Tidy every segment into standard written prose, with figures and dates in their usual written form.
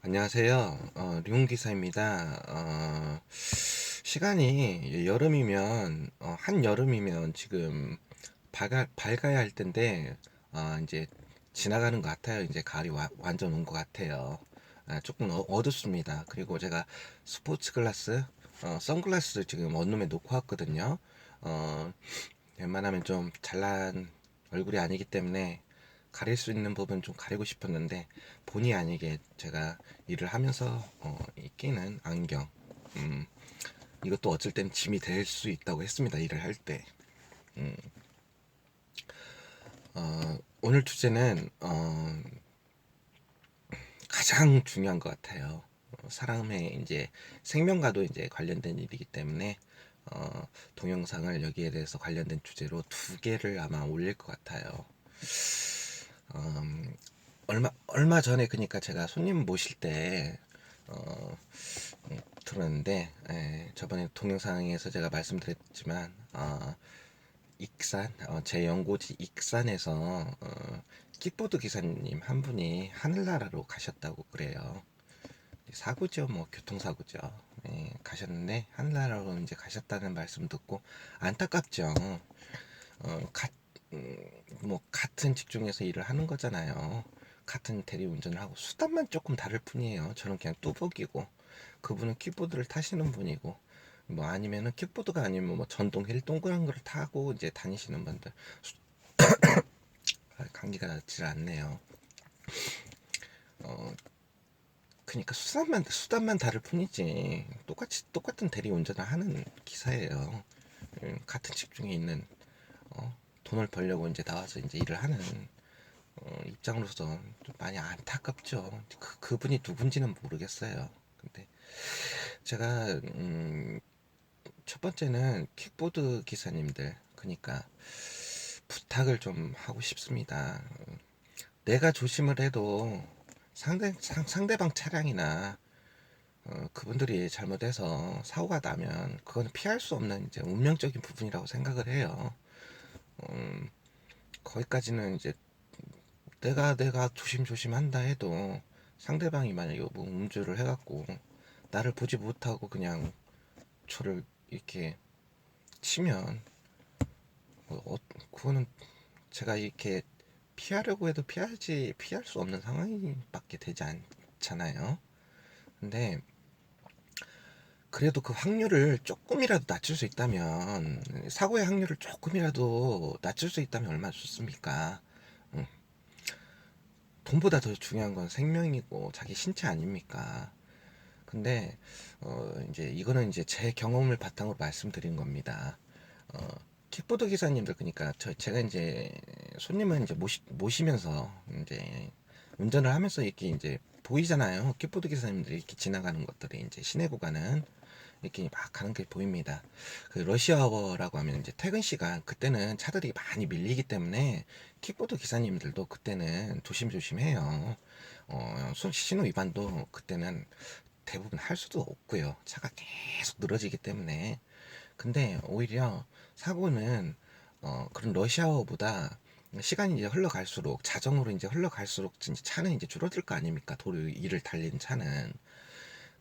안녕하세요. 류홍 기사입니다. 시간이 여름이면, 한여름이면 지금 밝아야 할 텐데, 이제 지나가는 것 같아요. 이제 가을이 완전 온 것 같아요. 조금 어둡습니다. 그리고 제가 스포츠 글라스, 선글라스를 지금 원룸에 놓고 왔거든요. 어, 웬만하면 좀 잘난 얼굴이 아니기 때문에 가릴 수 있는 부분 좀 가리고 싶었는데 본의 아니게 제가 일을 하면서 끼는 안경, 음, 이것도 어쩔 땐 짐이 될 수 있다고 했습니다. 일을 할 때. 오늘 주제는 가장 중요한 것 같아요. 사람의 이제 생명과도 이제 관련된 일이기 때문에 동영상을 여기에 대해서 관련된 주제로 두 개를 아마 올릴 것 같아요. 얼마 전에 그러니까 제가 손님 모실 때 어, 들었는데, 저번에 동영상에서 제가 말씀드렸지만 익산, 제 연고지 익산에서 킥보드 기사님 한 분이 하늘나라로 가셨다고 그래요. 사고죠, 뭐 교통사고죠. 가셨는데 하늘나라로 이제 가셨다는 말씀 듣고 안타깝죠. 어, 음, 뭐 같은 직종에서 일을 하는 거잖아요. 같은 대리운전을 하고 수단만 조금 다를 뿐이에요. 저는 그냥 뚜벅이고 그분은 킥보드를 타시는 분이고 뭐 아니면은 킥보드가 아니면 뭐 전동 휠 동그란 걸 타고 이제 다니시는 분들. 감기가 낫질 않네요. 그러니까 수단만 다를 뿐이지 똑같은 대리운전을 하는 기사예요. 같은 직종에 있는 돈을 벌려고 이제 나와서 이제 일을 하는 입장으로서 좀 많이 안타깝죠. 그분이 누군지는 모르겠어요. 근데 제가 첫 번째는 킥보드 기사님들, 그러니까 부탁을 좀 하고 싶습니다. 내가 조심을 해도 상대방 차량이나 그분들이 잘못해서 사고가 나면 그건 피할 수 없는 이제 운명적인 부분이라고 생각을 해요. 거기까지는 이제 내가 조심조심 한다 해도 상대방이 만약에 뭐 음주를 해갖고 나를 보지 못하고 그냥 저를 이렇게 치면 그거는 제가 이렇게 피하려고 해도 피할 수 없는 상황밖에 되지 않잖아요. 근데 그래도 그 확률을 조금이라도 낮출 수 있다면, 사고의 확률을 조금이라도 낮출 수 있다면 얼마나 좋습니까? 응. 돈보다 더 중요한 건 생명이고 자기 신체 아닙니까? 근데 이제 이거는 이제 제 경험을 바탕으로 말씀드린 겁니다. 어, 킥보드 기사님들, 그러니까 제가 이제 손님을 이제 모시면서 이제 운전을 하면서 이렇게 이제 보이잖아요. 킥보드 기사님들이 이렇게 지나가는 것들이 이제 시내 구간은 이렇게 막 가는 게 보입니다. 그 러시아워라고 하면 이제 퇴근 시간, 그때는 차들이 많이 밀리기 때문에 킥보드 기사님들도 그때는 조심조심해요. 신호 위반도 그때는 대부분 할 수도 없고요. 차가 계속 늘어지기 때문에. 근데 오히려 사고는 그런 러시아워보다 시간이 이제 흘러갈수록, 자정으로 이제 흘러갈수록 이제 차는 이제 줄어들 거 아닙니까? 도로 위를 달리는 차는.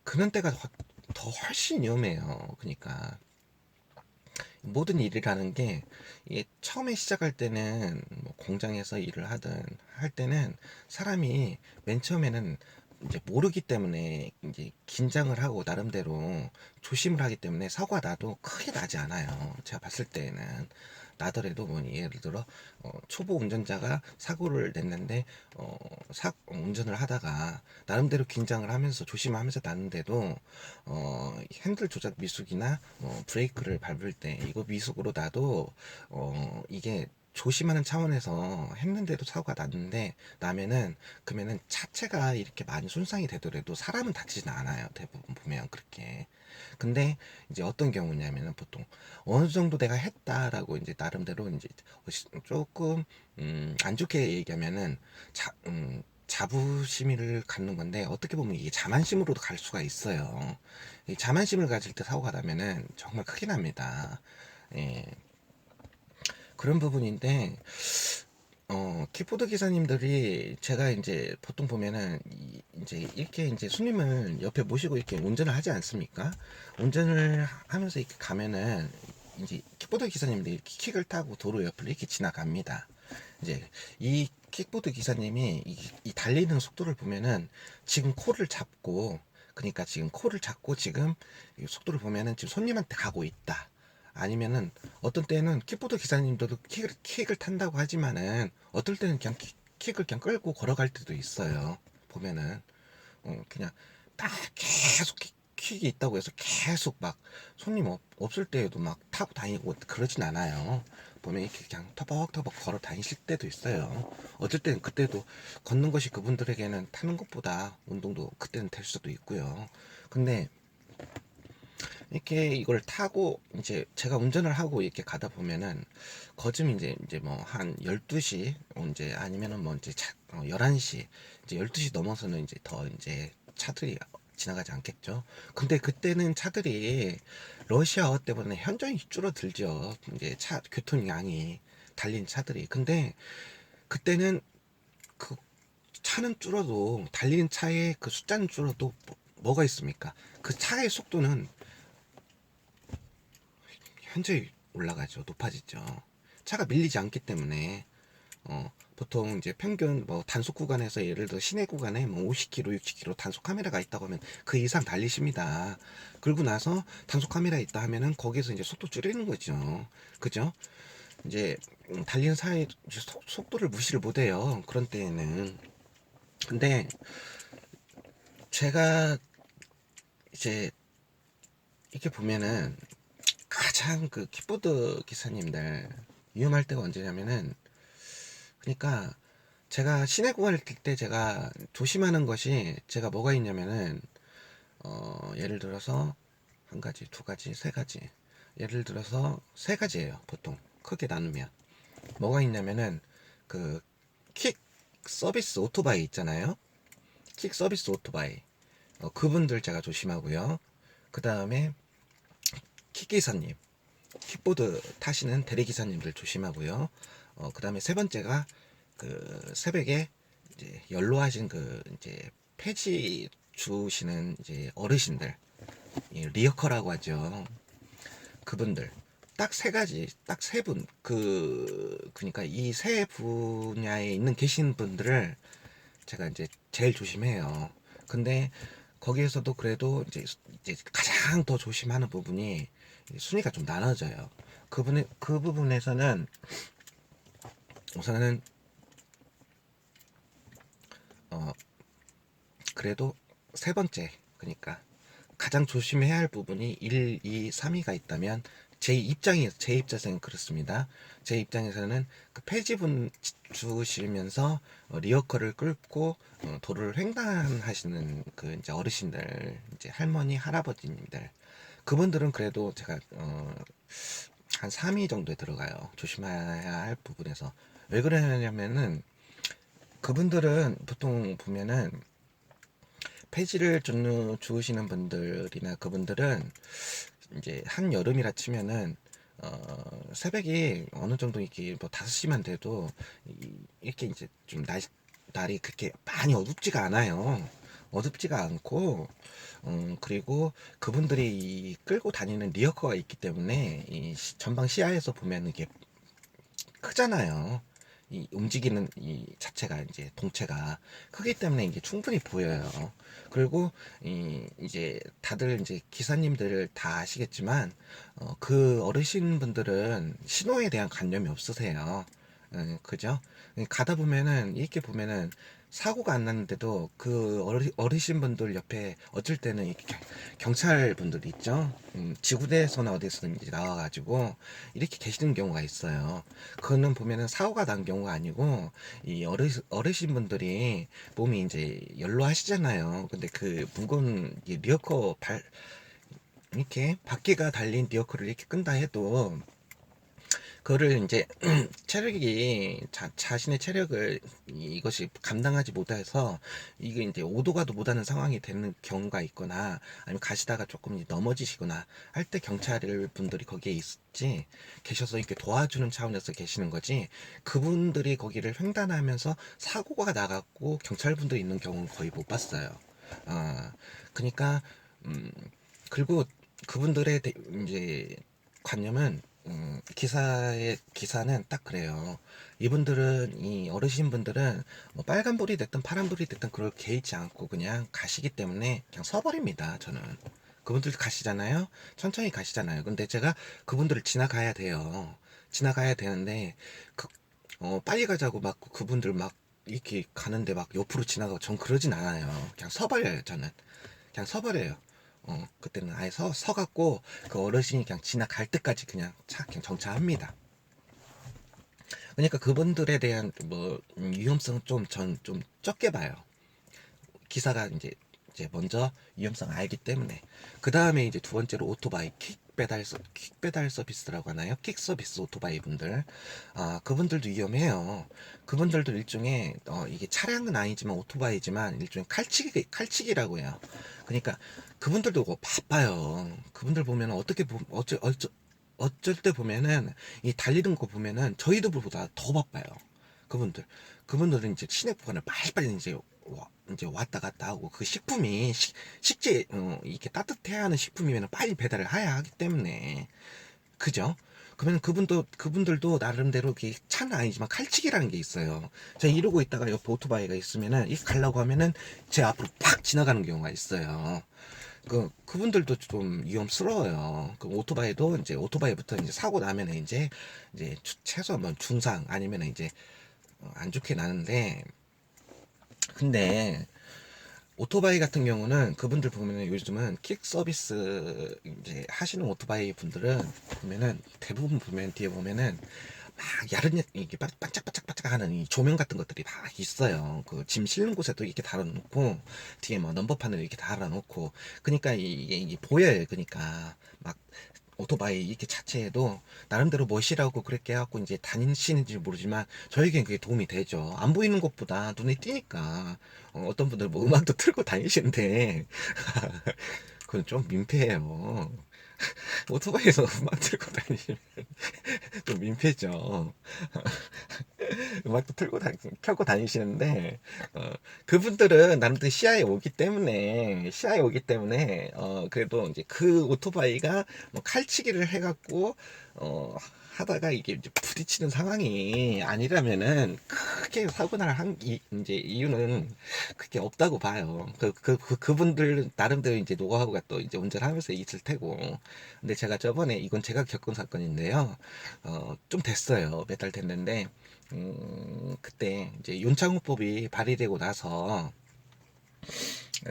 그런 때가 더 훨씬 위험해요. 그러니까 모든 일이라는 게 이게 처음에 시작할 때는 뭐 공장에서 일을 하든 할 때는 사람이 맨 처음에는 이제 모르기 때문에 이제 긴장을 하고 나름대로 조심을 하기 때문에 사고가 나도 크게 나지 않아요. 제가 봤을 때는 나더라도 뭐 예를 들어 초보 운전자가 사고를 냈는데 운전을 하다가 나름대로 긴장을 하면서 조심하면서 났는데도 핸들 조작 미숙이나 브레이크를 밟을 때 이거 미숙으로 나도 이게 조심하는 차원에서 했는데도 사고가 났는데 나면은 그러면은 차체가 이렇게 많이 손상이 되더라도 사람은 다치진 않아요. 대부분 보면 그렇게. 근데 이제 어떤 경우냐면은 보통 어느 정도 내가 했다라고 이제 나름대로 이제 조금 안 좋게 얘기하면은 자부심을 갖는 건데 어떻게 보면 이게 자만심으로도 갈 수가 있어요. 이 자만심을 가질 때 사고가 나면은 정말 크게 납니다. 예, 그런 부분인데 킥보드 기사님들이 제가 이제 보통 보면은 이제 이렇게 이제 손님을 옆에 모시고 이렇게 운전을 하지 않습니까? 운전을 하면서 이렇게 가면은 이제 킥보드 기사님들이 이렇게 킥을 타고 도로 옆을 이렇게 지나갑니다. 이제 이 킥보드 기사님이 이 달리는 속도를 보면은 지금 코를 잡고, 그러니까 지금 코를 잡고 지금 이 속도를 보면은 지금 손님한테 가고 있다. 아니면은 어떤 때는 킥보드 기사님들도 킥을 탄다고 하지만은 어떨 때는 그냥 킥을 그냥 끌고 걸어갈 때도 있어요. 보면은 그냥 딱 계속 킥이 있다고 해서 계속 막 손님 없을 때에도 막 타고 다니고 그러진 않아요. 보면 이렇게 그냥 터벅터벅 걸어 다니실 때도 있어요. 어쩔 때는 그때도 걷는 것이 그분들에게는 타는 것보다 운동도 그때는 될 수도 있고요. 근데 이렇게 이걸 타고 이제 제가 운전을 하고 이렇게 가다 보면은 거즘 이제 뭐 한 12시 이제 아니면은 뭐 이제 11시 이제 12시 넘어서는 이제 더 이제 차들이 지나가지 않겠죠. 근데 그때는 차들이 러시아어 때문에 현저히 줄어들죠. 이제 차 교통량이 달린 차들이. 근데 그때는 그 차는 줄어도 달리는 차의 그 숫자는 줄어도 뭐가 있습니까? 그 차의 속도는 현저히 올라가죠. 높아지죠. 차가 밀리지 않기 때문에 보통 이제 평균 뭐 단속 구간에서 예를 들어 시내 구간에 뭐 50km, 60km 단속 카메라가 있다고 하면 그 이상 달리십니다. 그러고 나서 단속 카메라 있다 하면은 거기서 이제 속도 줄이는 거죠. 그죠? 이제 달리는 사이 속도를 무시를 못 해요. 그런 때에는. 근데 제가 이제 이렇게 보면은 가장 그 킥보드 기사님들 위험할 때가 언제냐면은, 그러니까 제가 시내 구간을 뛸 때 제가 조심하는 것이 제가 뭐가 있냐면은 예를 들어서 한 가지, 두 가지, 세 가지, 예를 들어서 세 가지예요. 보통 크게 나누면 뭐가 있냐면은 그 킥 서비스 오토바이 있잖아요. 킥 서비스 오토바이, 그분들 제가 조심하고요. 그 다음에 킥 기사님, 킥보드 타시는 대리기사님들 조심하고요. 그 다음에 세 번째가 그 새벽에 이제 연로하신 그 이제 폐지 주시는 이제 어르신들, 리어커라고 하죠. 그분들. 딱 세 가지, 딱 세 분. 그니까 이 세 분야에 있는 계신 분들을 제가 이제 제일 조심해요. 근데 거기에서도 그래도 이제 가장 더 조심하는 부분이 순위가 좀 나눠져요. 그 부분에서는 우선은 어 그래도 세 번째, 그러니까 가장 조심해야 할 부분이 1, 2, 3위가 있다면 제 입장에서는 그렇습니다. 제 입장에서는 그 폐지분 주시면서 리어커를 끌고 도로를 횡단하시는 그 이제 어르신들, 이제 할머니, 할아버지님들, 그분들은 그래도 제가 한 3위 정도에 들어가요. 조심해야 할 부분에서. 왜 그러냐면은 그분들은 보통 보면은 폐지를 주시는 분들이나 그분들은 이제 한 여름이라 치면은 새벽이 어느 정도 이렇게 뭐 5시만 돼도 이렇게 이제 좀 날이 그렇게 많이 어둡지가 않아요. 어둡지가 않고 그리고 그분들이 이 끌고 다니는 리어커가 있기 때문에 이 전방 시야에서 보면 이게 크잖아요. 이 움직이는 이 자체가 이제 동체가 크기 때문에 이게 충분히 보여요. 그리고 이제 다들 이제 기사님들 다 아시겠지만 그 어르신분들은 신호에 대한 관념이 없으세요. 그죠? 가다 보면은 이렇게 보면은 사고가 안 났는데도 그 어르신분들 옆에 어쩔 때는 이렇게 경찰분들 있죠. 지구대에서나 어디서든 이제 나와가지고 이렇게 계시는 경우가 있어요. 그거는 보면은 사고가 난 경우가 아니고 이 어르신분들이 몸이 이제 연로하시잖아요. 근데 그 무거운 이 리어커 이렇게 바퀴가 달린 리어커를 이렇게 끈다 해도 그거를 이제 체력이 자신의 체력을 이것이 감당하지 못해서 이게 이제 오도 가도 못하는 상황이 되는 경우가 있거나 아니면 가시다가 조금 이제 넘어지시거나 할 때 경찰 분들이 거기에 있지 계셔서 이렇게 도와주는 차원에서 계시는 거지, 그분들이 거기를 횡단하면서 사고가 나갔고 경찰 분들이 있는 경우는 거의 못 봤어요. 아, 그러니까 그리고 그분들의 이제 관념은, 기사는 딱 그래요. 이분들은, 이 어르신분들은 뭐 빨간불이 됐든 파란불이 됐든 그걸 개의치 않고 그냥 가시기 때문에 그냥 서버립니다. 저는 그분들 가시잖아요, 천천히 가시잖아요. 근데 제가 그분들을 지나가야 돼요. 지나가야 되는데 그, 빨리 가자고 막 그분들 막 이렇게 가는데 막 옆으로 지나가고, 전 그러진 않아요. 그냥 서버려요. 저는 그냥 서버려요. 그때는 아예 서갖고 그 어르신이 그냥 지나갈 때까지 그냥 그냥 정차합니다. 그러니까 그분들에 대한 뭐 위험성은 좀 적게 봐요. 기사가 이제 먼저 위험성 알기 때문에. 그 다음에 이제 두 번째로 오토바이 킥 배달 서비스라고 하나요? 킥 서비스 오토바이 분들. 아, 그분들도 위험해요. 그분들도 일종의, 이게 차량은 아니지만 오토바이지만 일종의 칼치기라고 해요. 그러니까 그분들도 바빠요. 그분들 보면 어쩔 때 보면은 이 달리는 거 보면은 저희들보다 더 바빠요. 그분들. 그분들은 이제 시내 구간을 빨리빨리 이제 왔다 갔다 하고, 그 식품이 식재, 이렇게 따뜻해야 하는 식품이면 빨리 배달을 해야 하기 때문에. 그죠? 그러면 그분들도 나름대로 차는 아니지만 칼치기라는 게 있어요. 제가 이러고 있다가 옆에 오토바이가 있으면은, 이 가려고 하면은 제 앞으로 팍 지나가는 경우가 있어요. 그분들도 좀 위험스러워요. 그 오토바이도 이제 오토바이부터 이제 사고 나면은 이제 최소한 뭐 중상 아니면 이제 안 좋게 나는데, 근데 오토바이 같은 경우는 그분들 보면은 요즘은 킥 서비스 이제 하시는 오토바이 분들은 보면은 대부분 보면 뒤에 보면은 막 야릇 이게 반짝반짝반짝 하는 이 조명 같은 것들이 다 있어요. 그 짐 실는 곳에도 이렇게 달아놓고 뒤에 뭐 넘버판을 이렇게 달아놓고, 그러니까 이게 보여요. 그러니까 막 오토바이 이렇게 자체에도 나름대로 멋이라고 그렇게 해갖고 이제 다니시는지 모르지만 저에겐 그게 도움이 되죠. 안 보이는 것보다 눈에 띄니까. 떤 분들 뭐 음악도 틀고 다니시는데 그건 좀 민폐예요. 오토바이에서 음악 틀고 다니시면 좀 민폐죠. 음악도 켜고 다니시는데, 그분들은 남들 시야에 오기 때문에, 그래도 이제 그 오토바이가 뭐 칼치기를 해갖고, 하다가 이게 이제 부딪히는 상황이 아니라면은 크게 사고 날 이제 이유는 그게 없다고 봐요. 그분들 나름대로 이제 노하우가 또 이제 운전하면서 있을 테고. 근데 제가 저번에, 이건 제가 겪은 사건인데요. 좀 됐어요. 몇 달 됐는데, 그때 이제 윤창호법이 발의되고 나서,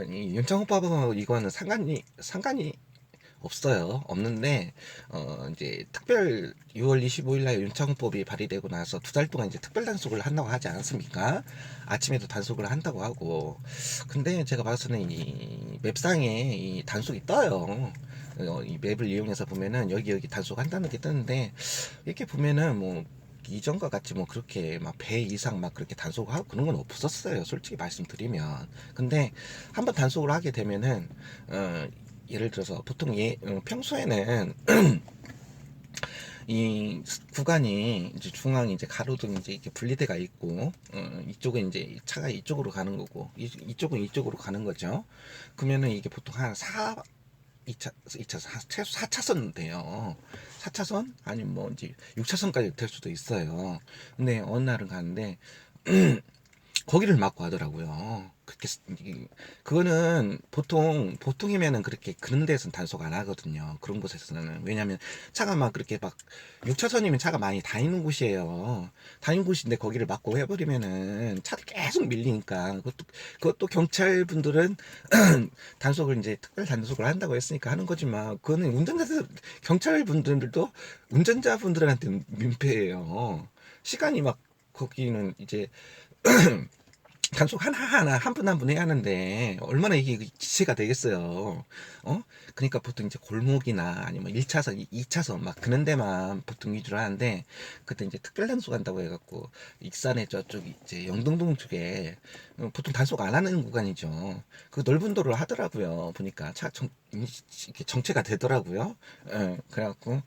이 윤창호법하고 이거는 상관이 없어요. 없는데, 이제 6월 25일 날 윤창호법이 발의되고 나서 두 달 동안 이제 특별 단속을 한다고 하지 않았습니까? 아침에도 단속을 한다고 하고. 근데 제가 봐서는 이 맵상에 이 단속이 떠요. 이 맵을 이용해서 보면은 여기 단속한다는 게 뜨는데, 이렇게 보면은 뭐 이전과 같이 뭐 그렇게 막 배 이상 막 그렇게 단속을 하고 그런 건 없었어요. 솔직히 말씀드리면. 근데 한번 단속을 하게 되면은, 예를 들어서 보통 평소에는 이 구간이 이제 중앙이 이제 가로등 이제 이렇게 분리대가 있고, 이쪽은 이제 차가 이쪽으로 가는 거고, 이쪽은 이쪽으로 가는 거죠. 그러면은 이게 보통 한 2차, 최소 4차선 돼요. 4차선? 아니면 뭐 이제 6차선까지 될 수도 있어요. 근데 어느 날은 가는데, 거기를 막고 하더라고요. 그거는 보통이면은 그렇게 그런 데서는 단속 안 하거든요. 그런 곳에서는. 왜냐면 차가 막 그렇게 막 6차선이면 차가 많이 다니는 곳이에요. 다니는 곳인데 거기를 막고 해버리면은 차들 계속 밀리니까. 그것도 경찰분들은 단속을 이제 특별 단속을 한다고 했으니까 하는 거지만, 그거는 경찰분들도 운전자분들한테는 민폐예요. 시간이 막, 거기는 이제 단속 하나하나 한 분 한 분 해야 하는데 얼마나 이게 지체가 되겠어요. 어? 그러니까 보통 이제 골목이나 아니면 1차선, 2차선 막 그런 데만 보통 위주로 하는데 그때 이제 특별 단속 한다고 해갖고 익산에 저쪽 이제 영등동 쪽에 보통 단속 안 하는 구간이죠. 그 넓은 도로를 하더라고요. 보니까 이렇게 정체가 되더라고요. 예, 그래갖고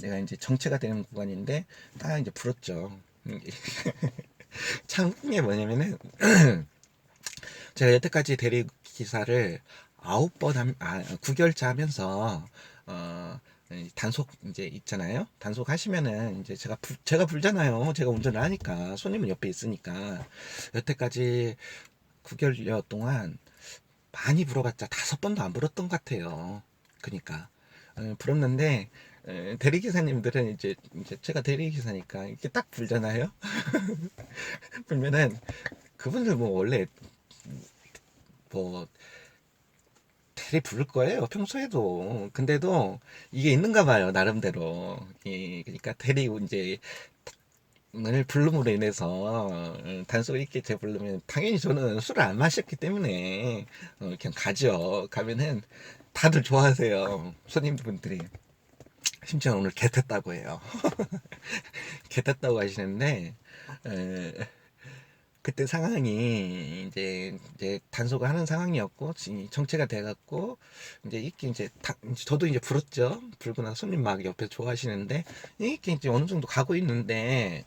내가 이제 정체가 되는 구간인데 다 이제 불었죠. 참 웃긴 게 뭐냐면은 제가 여태까지 대리기사를 9번 9개월차 하면서 이 단속 이제 있잖아요. 단속 하시면은 이제 제가 불잖아요. 제가 운전을 하니까 손님은 옆에 있으니까 여태까지 9개월 동안 많이 불어봤자 5번도 안 불었던 것 같아요. 그니까 불었는데 대리기사님들은 이제 제가 대리기사니까 이렇게 딱 불잖아요. 불면은 그분들 뭐 원래 뭐 대리 부를 거예요 평소에도. 근데도 이게 있는가 봐요 나름대로. 그러니까 대리 이제 을 부름으로 인해서 단속을 있게 제 부르면 당연히 저는 술을 안 마셨기 때문에 그냥 가죠. 가면은 다들 좋아하세요 손님분들이. 심지어 오늘 개 탔다고 해요. 개 탔다고 하시는데 에, 그때 상황이 이제 단속을 하는 상황이었고 정체가 돼갖고 이제 저도 이제 불었죠. 불고 나서 손님 막 옆에 좋아하시는데 이렇게 이제 어느 정도 가고 있는데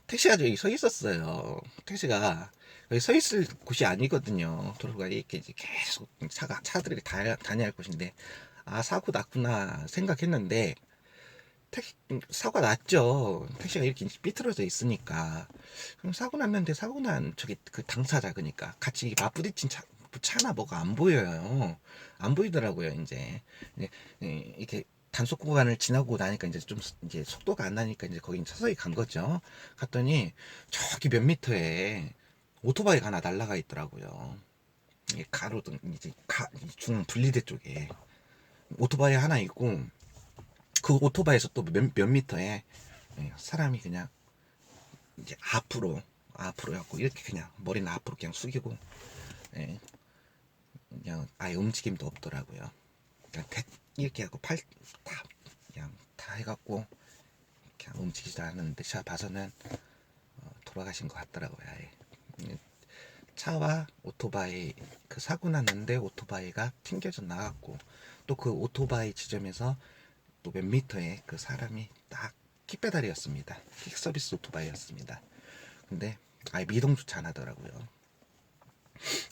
택시가 저기 서 있었어요. 택시가 여기 서 있을 곳이 아니거든요. 도로가 이렇게 이제 계속 차들이 다녀야 할 곳인데 아 사고 났구나 생각했는데 사고가 났죠. 택시가 이렇게 삐뚤어져 있으니까. 그럼 사고 났는데 사고 난 저기 그 당사자 그니까 같이 맞부딪힌 차나 뭐가 안 보여요. 안 보이더라고요, 이제. 이렇게 단속 구간을 지나고 나니까 이제 좀 이제 속도가 안 나니까 이제 거기 서서히 간 거죠. 갔더니 저기 몇 미터에 오토바이가 하나 날라가 있더라고요. 이게 가로등 이제 중앙 분리대 쪽에 오토바이 하나 있고 그 오토바이에서 또 몇 미터에 사람이 그냥 이제 앞으로 해갖고 이렇게 그냥 머리는 앞으로 그냥 숙이고 예, 그냥 아예 움직임도 없더라고요. 그냥 이렇게 하고 그냥 다 해갖고 그냥 움직이지도 않았는데 제가 봐서는 돌아가신 것 같더라고요. 아예. 차와 오토바이 그 사고 났는데 오토바이가 튕겨져 나갔고 또 그 오토바이 지점에서 또 몇 미터에 그 사람이 딱 킥배달이었습니다. 킥 서비스 오토바이였습니다. 근데 아예 미동 주차 안 하더라고요.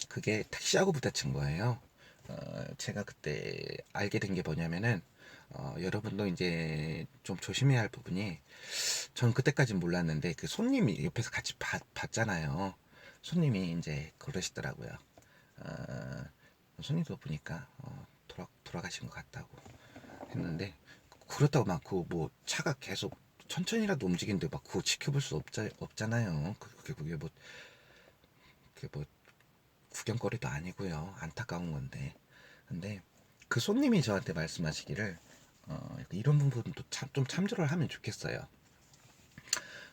그게 택시하고 부딪힌 거예요. 제가 그때 알게 된 게 뭐냐면은 여러분도 이제 좀 조심해야 할 부분이 전 그때까진 몰랐는데 그 손님이 옆에서 같이 봤잖아요. 손님이 이제 그러시더라고요. 어, 손님도 보니까 돌아가신 것 같다고 했는데 그렇다고 막 그 뭐 차가 계속 천천히라도 움직이는데 막 그거 지켜볼 수 없잖아요. 그게 뭐 구경거리도 아니고요. 안타까운 건데. 근데 그 손님이 저한테 말씀하시기를 이런 부분도 좀 참조를 하면 좋겠어요.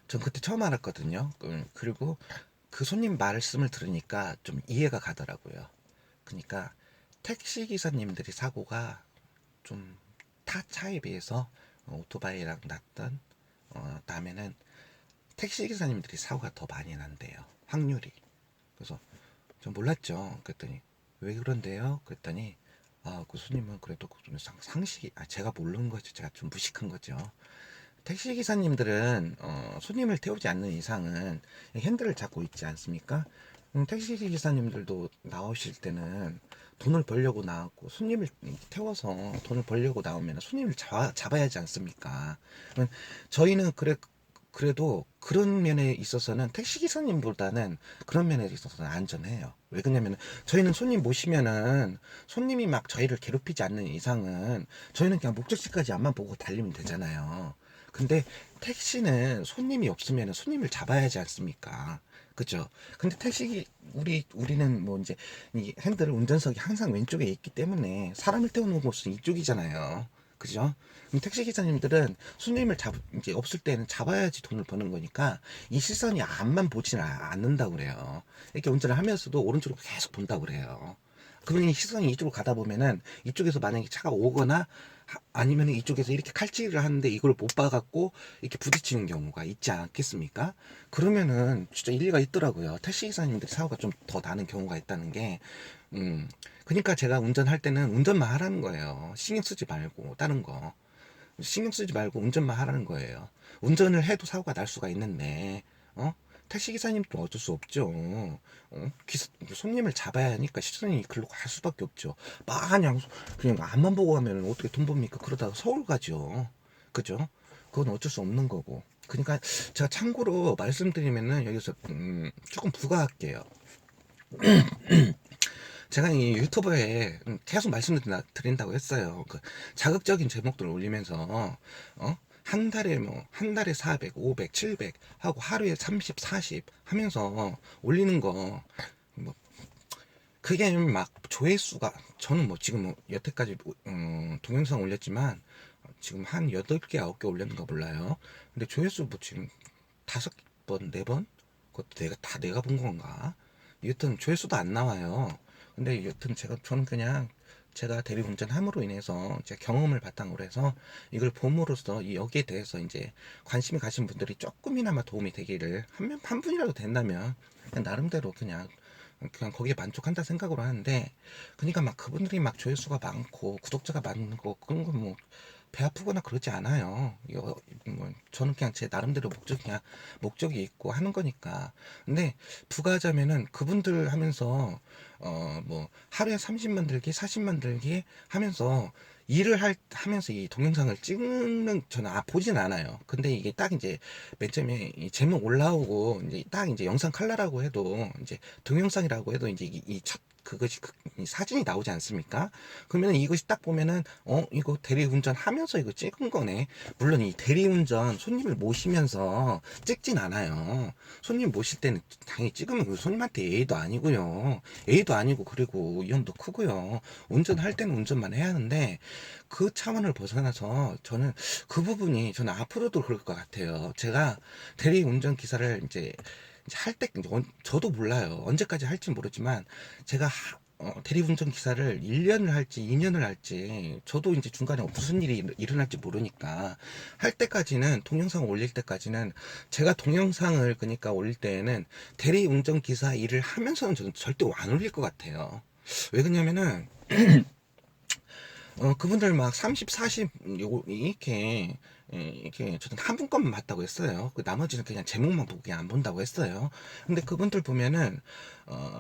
전 그때 처음 알았거든요. 그리고 그 손님 말씀을 들으니까 좀 이해가 가더라고요. 그러니까 택시 기사님들이 사고가 좀 타 차에 비해서 오토바이랑 났던 다음에는 택시 기사님들이 사고가 더 많이 난대요. 확률이. 그래서 전 몰랐죠. 그랬더니 왜 그런데요? 그랬더니 그 손님은 그래도 좀 상식이 제가 모르는 거죠. 제가 좀 무식한 거죠. 택시 기사님들은 손님을 태우지 않는 이상은 핸들을 잡고 있지 않습니까? 택시 기사님들도 나오실 때는 돈을 벌려고 나왔고 손님을 태워서 돈을 벌려고 나오면 손님을 잡아야 하지 않습니까? 저희는 그래도 그런 면에 있어서는 택시 기사님보다는 그런 면에 있어서는 안전해요. 왜 그러냐면 저희는 손님 모시면은 손님이 막 저희를 괴롭히지 않는 이상은 저희는 그냥 목적지까지 앞만 보고 달리면 되잖아요. 근데 택시는 손님이 없으면 손님을 잡아야 하지 않습니까? 그죠? 근데 우리는 뭐 이제 이 핸들 운전석이 항상 왼쪽에 있기 때문에 사람을 태우는 곳은 이쪽이잖아요. 그죠? 그럼 택시 기사님들은 손님을 이제 없을 때는 잡아야지 돈을 버는 거니까 이 시선이 앞만 보지는 않는다고 그래요. 이렇게 운전을 하면서도 오른쪽으로 계속 본다고 그래요. 그러니 시선이 이쪽으로 가다 보면은 이쪽에서 만약에 차가 오거나 아니면 이쪽에서 이렇게 칼질을 하는데 이걸 못 봐갖고 이렇게 부딪히는 경우가 있지 않겠습니까? 그러면은 진짜 일리가 있더라고요. 택시 기사님들이 사고가 좀 더 나는 경우가 있다는 게, 그러니까 제가 운전할 때는 운전만 하라는 거예요. 신경 쓰지 말고 다른 거 신경 쓰지 말고 운전만 하라는 거예요. 운전을 해도 사고가 날 수가 있는데, 택시 기사님도 어쩔 수 없죠. 손님을 잡아야 하니까 시선이 글로 갈 수밖에 없죠. 마냥 그냥 앞만 보고 가면 어떻게 돈 법니까? 그러다가 서울 가죠. 그죠? 그건 어쩔 수 없는 거고. 그러니까 제가 참고로 말씀드리면은 여기서 조금 부가할게요. 제가 이 유튜브에 계속 말씀드린다고 했어요. 그 자극적인 제목들을 올리면서, 한 달에 400, 500, 700 하고 하루에 30, 40 하면서 올리는 거, 뭐, 그게 막 조회수가, 저는 뭐 지금 뭐 여태까지, 동영상 올렸지만, 지금 한 8개, 9개 올렸는가 몰라요. 근데 조회수 뭐 지금 5번, 4번? 그것도 내가 본 건가? 여튼 조회수도 안 나와요. 근데 여튼 저는 그냥 제가 대리운전 함으로 인해서 제 경험을 바탕으로 해서 이걸 봄으로써 여기에 대해서 이제 관심이 가신 분들이 조금이나마 도움이 되기를 한 분이라도 된다면 그냥 나름대로 그냥 거기에 만족한다 생각으로 하는데, 그러니까 막 그분들이 막 조회수가 많고 구독자가 많고 그런 건 뭐 배 아프거나 그러지 않아요. 뭐 저는 그냥 제 나름대로 목적이 있고 하는 거니까. 근데 부가하자면은 그분들 하면서 뭐 하루에 30만 들기 40만 들기 하면서 하면서 이 동영상을 찍는 저는 보진 않아요. 근데 이게 딱 이제 맨 처음에 이 제목 올라오고 이제 딱 이제 영상 칼라라고 해도 이제 동영상이라고 해도 이제 이 첫 그것이 이 사진이 나오지 않습니까? 그러면 이것이 딱 보면은 이거 대리운전 하면서 이거 찍은 거네. 물론 이 대리운전 손님을 모시면서 찍진 않아요. 손님 모실 때는 당연히 찍으면 그 손님한테 예의도 아니고요. 예의도 아니고 그리고 위험도 크고요. 운전할 때는 운전만 해야 하는데 그 차원을 벗어나서 저는 그 부분이 저는 앞으로도 그럴 것 같아요. 제가 대리운전 기사를 이제 할 때 저도 몰라요. 언제까지 할지 모르지만 제가 대리운전 기사를 1년을 할지 2년을 할지 저도 이제 중간에 무슨 일이 일어날지 모르니까 할 때까지는 동영상을 올릴 때까지는 제가 동영상을 그러니까 올릴 때에는 대리운전 기사 일을 하면서는 저는 절대 안 올릴 것 같아요. 왜 그러냐면은 그분들 막 30, 40 이렇게 저는 한 분것만 봤다고 했어요. 그 나머지는 그냥 제목만 보고 그냥 안 본다고 했어요. 근데 그분들 보면은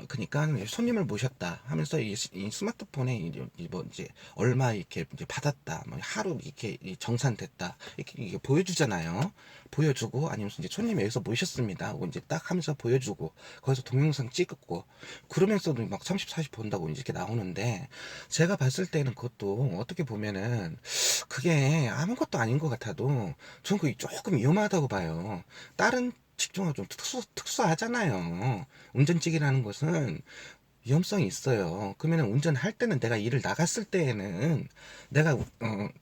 그니까 손님을 모셨다 하면서 이 스마트폰에 이제 얼마 이렇게 이제 받았다, 뭐 하루 이렇게 정산됐다 이렇게 보여주잖아요. 보여주고 아니면 이제 손님 여기서 모셨습니다 하고 이제 딱 하면서 보여주고 거기서 동영상 찍었고 그러면서도 막 30, 40 본다고 이렇게 나오는데, 제가 봤을 때는 그것도 어떻게 보면은 그게 아무것도 아닌 것 같아도 전 그게 조금 위험하다고 봐요. 다른 직종하고 좀 특수하잖아요. 운전직이라는 것은 위험성이 있어요. 그러면 운전할 때는 내가 일을 나갔을 때에는 내가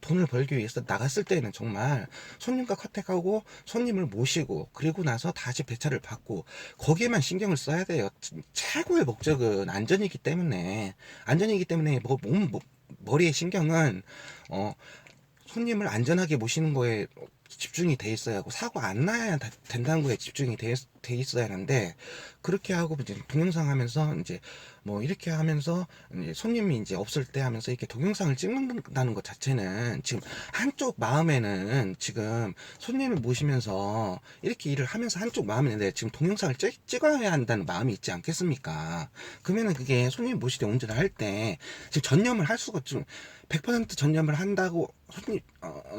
돈을 벌기 위해서 나갔을 때에는 정말 손님과 컨택하고 손님을 모시고 그리고 나서 다시 배차를 받고 거기에만 신경을 써야 돼요. 최고의 목적은 안전이기 때문에 머리에 신경은 손님을 안전하게 모시는 거에 집중이 돼 있어야 하고 사고 안 나야 된다는 거에 집중이 돼 있어야 하는데, 그렇게 하고 이제 동영상 하면서 이제 뭐 이렇게 하면서 이제 손님이 이제 없을 때 하면서 이렇게 동영상을 찍는다는 것 자체는 지금 한쪽 마음에는 지금 손님을 모시면서 이렇게 일을 하면서 한쪽 마음에는 지금 동영상을 찍어야 한다는 마음이 있지 않겠습니까? 그러면은 그게 손님 모실 때 운전을 할 때 지금 전념을 할 수가 좀 100% 전념을 한다고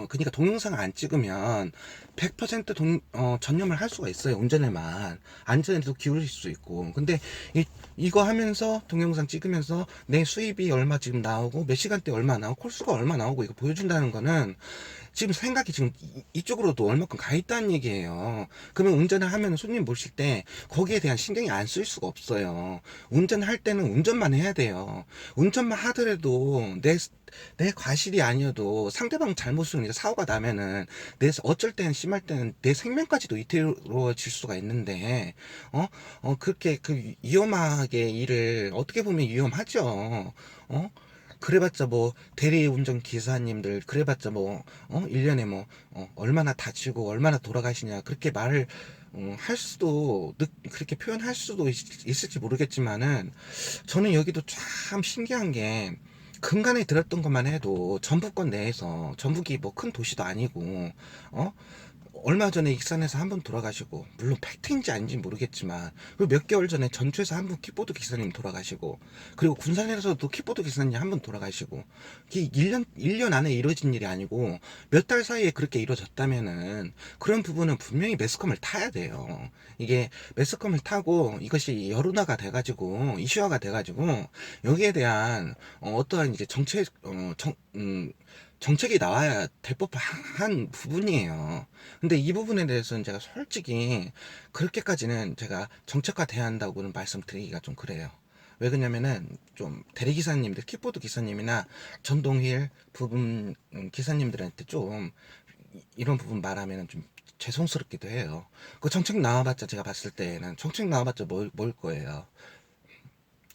그러니까 동영상을 안 찍으면 100% 전념을 할 수가 있어요. 운전에만 안전에도 기울일 수 있고. 근데 이거 하면서 동영상 찍으면서 내 수입이 얼마 지금 나오고 몇 시간대 얼마 나오고 콜수가 얼마 나오고 이거 보여준다는 거는 지금 생각이 지금 이쪽으로도 얼마큼 가 있다는 얘기예요. 그러면 운전을 하면 손님 모실 때 거기에 대한 신경이 안 쓸 수가 없어요. 운전할 때는 운전만 해야 돼요. 운전만 하더라도 내 과실이 아니어도 상대방 잘못으로 이제 사고가 나면은 어쩔 때는 심할 때는 내 생명까지도 위태로워질 수가 있는데 어? 그렇게 그 위험하게 일을 어떻게 보면 위험하죠. 어? 그래봤자 뭐 대리운전 기사님들 그래봤자 뭐 1년에 뭐 얼마나 다치고 얼마나 돌아가시냐 그렇게 말을 할 수도 그렇게 표현할 수도 있을지 모르겠지만은 저는 여기도 참 신기한 게 근간에 들었던 것만 해도 전북권 내에서 전북이 뭐 큰 도시도 아니고 어 얼마 전에 익산에서 한 분 돌아가시고 물론 팩트인지 아닌지 모르겠지만 그리고 몇 개월 전에 전주에서 한 분 킥보드 기사님 돌아가시고 그리고 군산에서도 킥보드 기사님 한 분 돌아가시고 이게 1년 안에 이루어진 일이 아니고 몇 달 사이에 그렇게 이루어졌다면은 그런 부분은 분명히 매스컴을 타야 돼요. 이게 매스컴을 타고 이것이 여론화가 돼가지고 이슈화가 돼가지고 여기에 대한 어떠한 이제 정책이 나와야 될 법한 부분이에요. 근데 이 부분에 대해서는 제가 솔직히 그렇게까지는 제가 정책화돼야 한다고는 말씀드리기가 좀 그래요. 왜 그러냐면은 좀 대리기사님들, 킥보드 기사님이나 전동휠 부분 기사님들한테 좀 이런 부분 말하면은 좀 죄송스럽기도 해요. 그 정책 나와봤자 제가 봤을 때는 정책 나와봤자 뭘 거예요.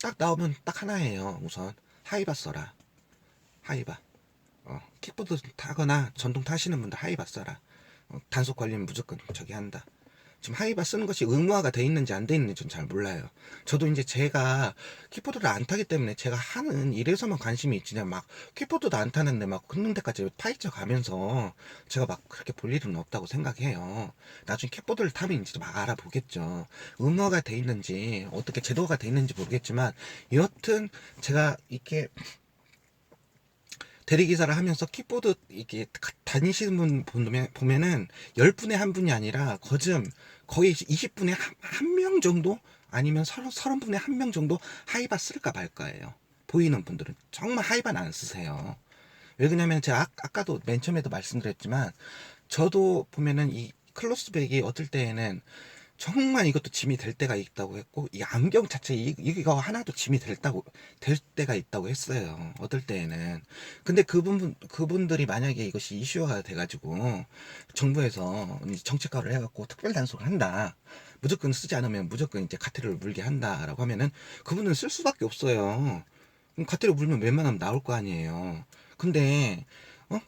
딱 나오면 딱 하나예요. 우선 하이바 써라. 하이바. 킥보드 타거나 전동 타시는 분들 하이바 써라. 단속 관리는 무조건 저기 한다. 지금 하이바 쓰는 것이 의무화가 돼 있는지 안 돼 있는지 잘 몰라요. 저도 이제 제가 킥보드를 안 타기 때문에 제가 하는 일에서만 관심이 있지, 막 킥보드도 안 타는데 막 걷는 데까지 파헤쳐 가면서 제가 막 그렇게 볼 일은 없다고 생각해요. 나중에 킥보드를 타면 이제 막 알아보겠죠. 의무화가 돼 있는지 어떻게 제도가 돼 있는지 모르겠지만 여튼 제가 이렇게 대리기사를 하면서 킥보드 이렇게 다니시는 분 보면은 10분에 한 분이 아니라 거의 20분에 한 명 정도 아니면 30분에 한 명 정도 하이바 쓸까 말까예요. 보이는 분들은 정말 하이바는 안 쓰세요. 왜 그러냐면 제가 아까도 맨 처음에도 말씀드렸지만 저도 보면은 이 클로스백이 어떨 때에는 정말 이것도 짐이 될 때가 있다고 했고 이 안경 자체 이거 하나도 짐이 될 때가 있다고 했어요. 어떨 때에는. 근데 그분들이 만약에 이것이 이슈화가 돼가지고 정부에서 이제 정책화를 해갖고 특별 단속을 한다. 무조건 쓰지 않으면 무조건 이제 카테를 물게 한다라고 하면은 그분은 쓸 수밖에 없어요. 그럼 카테를 물면 웬만하면 나올 거 아니에요. 근데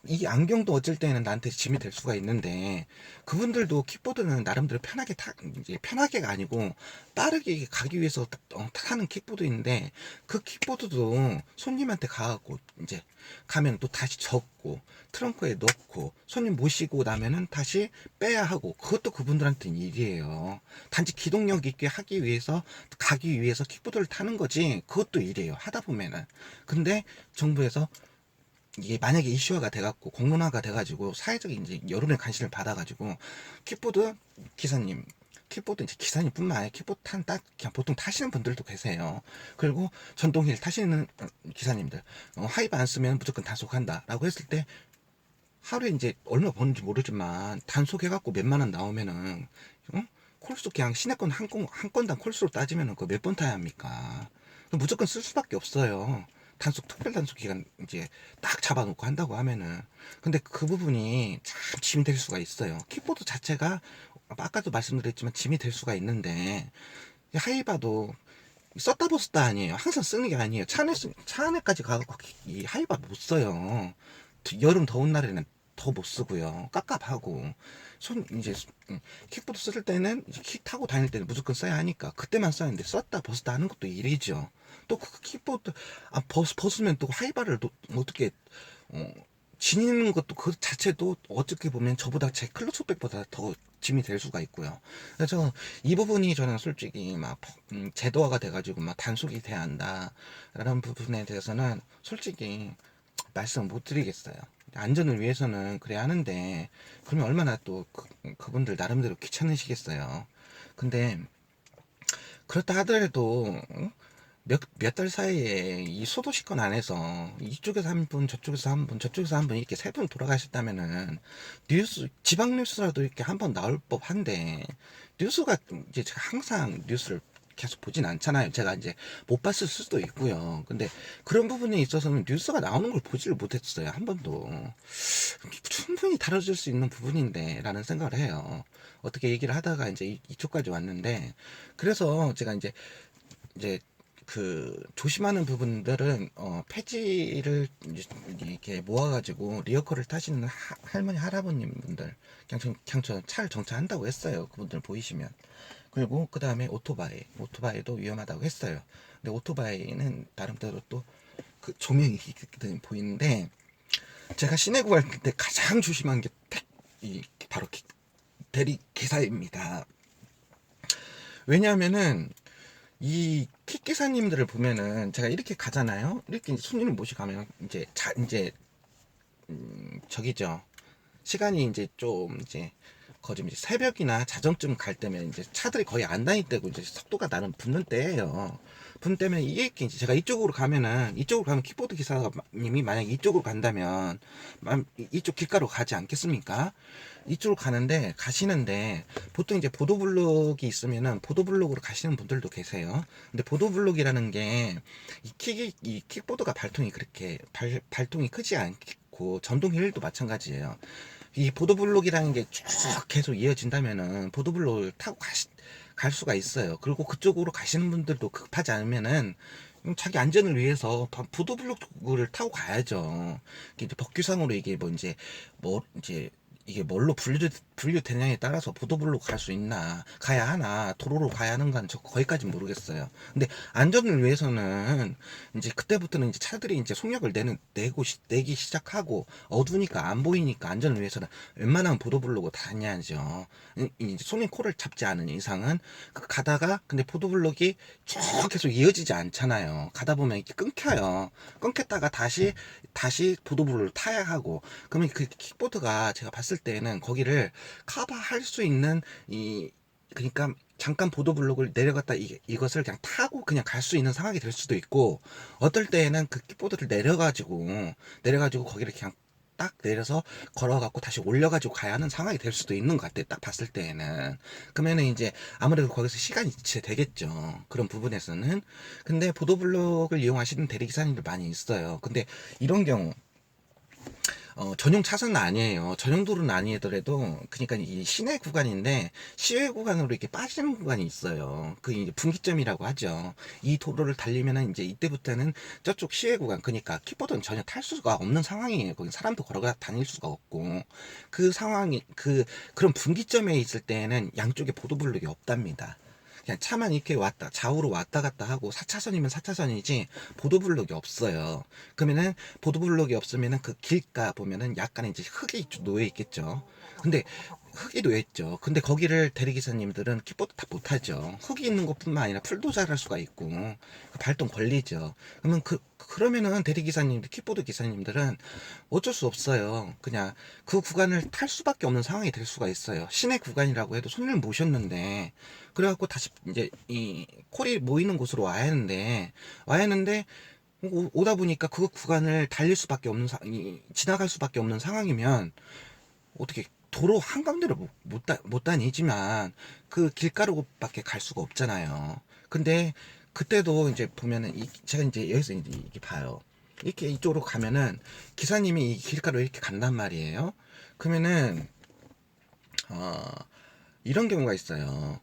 이 안경도 어쩔 때는 나한테 짐이 될 수가 있는데 그분들도 킥보드는 나름대로 이제 편하게가 아니고 빠르게 가기 위해서 타는 킥보드인데 그 킥보드도 손님한테 가갖고 이제 가면 또 다시 접고 트렁크에 넣고 손님 모시고 나면은 다시 빼야 하고 그것도 그분들한테는 일이에요. 단지 기동력 있게 가기 위해서 킥보드를 타는 거지 그것도 일이에요. 하다 보면은. 근데 정부에서 이게 만약에 이슈화가 돼갖고 공론화가 돼가지고 사회적인 이제 여론의 관심을 받아가지고 킥보드 기사님 킥보드 이제 기사님뿐만 아니라 킥보드 그냥 보통 타시는 분들도 계세요. 그리고 전동휠 타시는 기사님들 하이브 안 쓰면 무조건 단속한다라고 했을 때 하루에 이제 얼마 버는지 모르지만 단속해갖고 몇만 원 나오면은 콜수 그냥 시내권 한 건당 콜수로 따지면은 그 몇 번 타야 합니까? 무조건 쓸 수밖에 없어요. 특별 단속 기간 이제 딱 잡아놓고 한다고 하면은. 근데 그 부분이 참 짐이 될 수가 있어요. 킥보드 자체가 아까도 말씀드렸지만 짐이 될 수가 있는데 하이바도 썼다 벗었다 아니에요. 항상 쓰는 게 아니에요. 차 안에까지 가갖고 이 하이바 못 써요. 여름 더운 날에는 더 못 쓰고요. 깝깝하고 이제 킥보드 쓸 때는 킥 타고 다닐 때는 무조건 써야 하니까 그때만 써야하는데 썼다 벗었다 하는 것도 일이죠. 또 그 킥보드 벗으면 또 하이바를 또 어떻게 지니는 것도 그 자체도 어떻게 보면 저보다 제 클로스백보다 더 짐이 될 수가 있고요. 그래서 이 부분이 저는 솔직히 막 제도화가 돼가지고 막 단속이 돼야 한다라는 부분에 대해서는 솔직히 말씀 못 드리겠어요. 안전을 위해서는 그래야 하는데 그러면 얼마나 또 그분들 나름대로 귀찮으시겠어요. 근데 그렇다 하더라도 몇 달 사이에 이 소도시권 안에서 이쪽에서 한 분, 저쪽에서 한 분, 저쪽에서 한 분 이렇게 세 분 돌아가셨다면은 뉴스, 지방 뉴스라도 이렇게 한 번 나올 법한데 뉴스가 이제 제가 항상 뉴스를 계속 보진 않잖아요. 제가 이제 못 봤을 수도 있고요. 근데 그런 부분에 있어서는 뉴스가 나오는 걸 보지를 못했어요. 한 번도. 충분히 다뤄질 수 있는 부분인데 라는 생각을 해요. 어떻게 얘기를 하다가 이제 이쪽까지 왔는데 그래서 제가 이제 그 조심하는 부분들은 폐지를 이렇게 모아가지고 리어커를 타시는 할머니 할아버님 분들 그냥 차를 정차한다고 했어요. 그분들 보이시면. 그리고 그 다음에 오토바이도 위험하다고 했어요. 근데 오토바이는 나름대로 또 그 조명이 보이는데 제가 시내구 갈 때 가장 조심한 게 바로 대리 기사입니다. 왜냐하면은 이 킥기사님들을 보면은 제가 이렇게 가잖아요. 이렇게 손님을 모시고 가면 이제 저기죠. 시간이 이제 좀 이제 거좀 이제 새벽이나 자정쯤 갈 때면 이제 차들이 거의 안 다닐 때고 이제 속도가 나름 붙는 때예요. 붙는 때면 이게 이제 제가 이쪽으로 가면 킥보드 기사님이 만약 이쪽으로 간다면 이쪽 길가로 가지 않겠습니까? 이쪽으로 가시는데 보통 이제 보도블록이 있으면은 보도블록으로 가시는 분들도 계세요. 근데 보도블록이라는 게 이 킥보드가 발통이 그렇게 발통이 크지 않고 전동 휠도 마찬가지예요. 이 보도블록이라는 게 쭉 계속 이어진다면은 보도블록을 타고 갈 수가 있어요. 그리고 그쪽으로 가시는 분들도 급하지 않으면은 자기 안전을 위해서 보도블록을 타고 가야죠. 이제 법규상으로 이게 이제 이게 뭘로 분류되냐에 따라서 보도블록 갈 수 있나, 가야 하나, 도로로 가야 하는가는 저 거기까지 모르겠어요. 근데 안전을 위해서는 이제 그때부터는 이제 차들이 이제 속력을 내기 시작하고 어두우니까 안 보이니까 안전을 위해서는 웬만하면 보도블록을 다녀야죠. 이제 손님 코를 잡지 않은 이상은 가다가 근데 보도블록이 쭉 계속 이어지지 않잖아요. 가다 보면 이렇게 끊겨요. 끊겼다가 다시 보도블록을 타야 하고 그러면 그 킥보드가 제가 봤을 때는 거기를 커버할 수 있는 그러니까 잠깐 보도블록을 내려갔다 이것을 그냥 타고 그냥 갈 수 있는 상황이 될 수도 있고 어떨 때에는 그 킥보드를 내려가지고 거기를 그냥 딱 내려서 걸어갖고 다시 올려가지고 가야 하는 상황이 될 수도 있는 것 같아요. 딱 봤을 때에는. 그러면은 이제 아무래도 거기서 시간이 지체되겠죠. 그런 부분에서는. 근데 보도블록을 이용하시는 대리기사님들 많이 있어요. 근데 이런 경우 전용 차선은 아니에요. 전용 도로는 아니더라도, 그러니까 이 시내 구간인데, 시외 구간으로 이렇게 빠지는 구간이 있어요. 그 이제 분기점이라고 하죠. 이 도로를 달리면은 이제 이때부터는 저쪽 시외 구간, 그러니까 킥보드는 전혀 탈 수가 없는 상황이에요. 거기 사람도 걸어가 다닐 수가 없고, 그런 분기점에 있을 때에는 양쪽에 보도블록이 없답니다. 그냥 차만 이렇게 좌우로 왔다 갔다 하고 4차선이면 4차선이지 보도블록이 없어요. 그러면은 보도블록이 없으면은 그 길가 보면은 약간 이제 흙이 놓여 있겠죠. 근데 흙이 놓여 있죠. 근데 거기를 대리기사님들은 킥보드 다 못하죠. 흙이 있는 것뿐만 아니라 풀도 잘할 수가 있고 그 발동 걸리죠. 그러면 그러면은 대리기사님들, 킥보드 기사님들은 어쩔 수 없어요. 그냥 그 구간을 탈 수밖에 없는 상황이 될 수가 있어요. 시내 구간이라고 해도 손님을 모셨는데 그래갖고 다시 이제 이 콜이 모이는 곳으로 와야 하는데 오다 보니까 그 구간을 달릴 수밖에 없는 지나갈 수밖에 없는 상황이면 어떻게 도로 한가운데로 못 다니지만 그 길가로밖에 갈 수가 없잖아요. 근데 그때도 이제 보면은 제가 이제 여기서 이제 이렇게 봐요. 이렇게 이쪽으로 가면은 기사님이 이 길가로 이렇게 간단 말이에요. 그러면은 어, 이런 경우가 있어요.